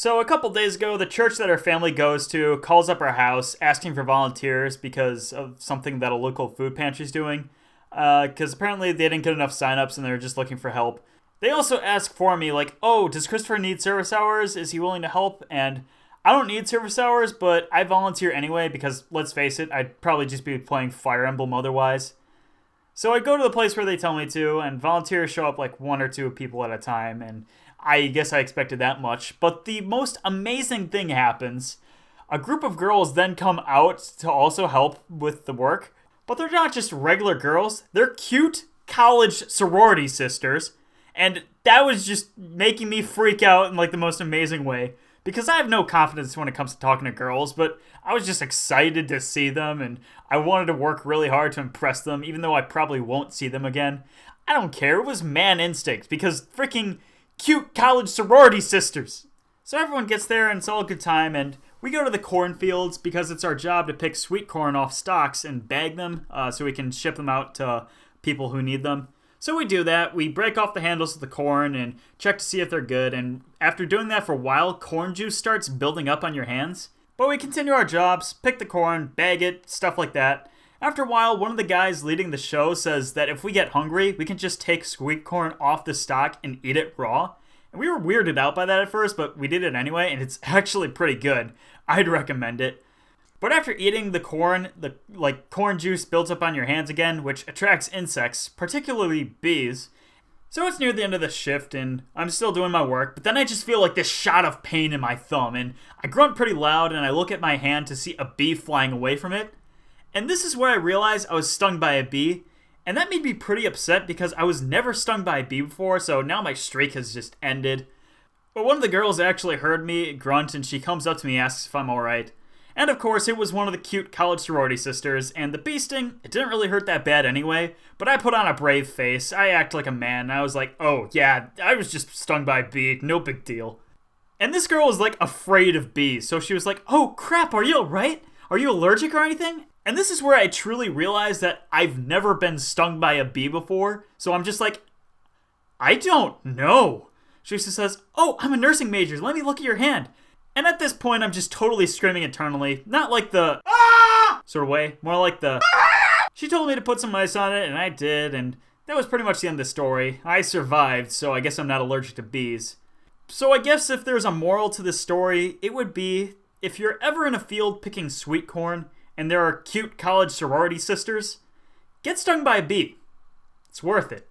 So a couple days ago, the church that our family goes to calls up our house asking for volunteers because of something that a local food pantry is doing. Because apparently they didn't get enough signups and they're just looking for help. They also ask for me, like, oh, does Christopher need service hours? Is he willing to help? And I don't need service hours, but I volunteer anyway because, let's face it, I'd probably just be playing Fire Emblem otherwise. So I go to the place where they tell me to, and volunteers show up like one or two people at a time, and I guess I expected that much. But the most amazing thing happens. A group of girls then come out to also help with the work, but they're not just regular girls, they're cute college sorority sisters, and that was just making me freak out in like the most amazing way. Because I have no confidence when it comes to talking to girls, but I was just excited to see them, and I wanted to work really hard to impress them, even though I probably won't see them again. I don't care, it was man instinct, because freaking cute college sorority sisters. So everyone gets there, and it's all a good time, and we go to the cornfields because it's our job to pick sweet corn off stalks and bag them so we can ship them out to people who need them. So we do that. We break off the handles of the corn and check to see if they're good. And after doing that for a while, corn juice starts building up on your hands. But we continue our jobs, pick the corn, bag it, stuff like that. After a while, one of the guys leading the show says that if we get hungry, we can just take sweet corn off the stalk and eat it raw. And we were weirded out by that at first, but we did it anyway, and it's actually pretty good. I'd recommend it. But after eating the corn, corn juice builds up on your hands again, which attracts insects, particularly bees. So it's near the end of the shift, and I'm still doing my work, but then I just feel like this shot of pain in my thumb, and I grunt pretty loud, and I look at my hand to see a bee flying away from it. And this is where I realized I was stung by a bee, and that made me pretty upset because I was never stung by a bee before, so now my streak has just ended. But one of the girls actually heard me grunt, and she comes up to me and asks if I'm alright. And of course, it was one of the cute college sorority sisters, and the bee sting, it didn't really hurt that bad anyway, but I put on a brave face, I act like a man, and I was like, oh yeah, I was just stung by a bee, no big deal. And this girl was like afraid of bees, so she was like, oh crap, are you alright? Are you allergic or anything? And this is where I truly realized that I've never been stung by a bee before, so I'm just like, I don't know. She just says, oh, I'm a nursing major, let me look at your hand. And at this point, I'm just totally screaming internally. Not like the ah! Sort of way, more like the ah! She told me to put some ice on it, and I did, and that was pretty much the end of the story. I survived, so I guess I'm not allergic to bees. So I guess if there's a moral to this story, it would be, if you're ever in a field picking sweet corn, and there are cute college sorority sisters, get stung by a bee. It's worth it.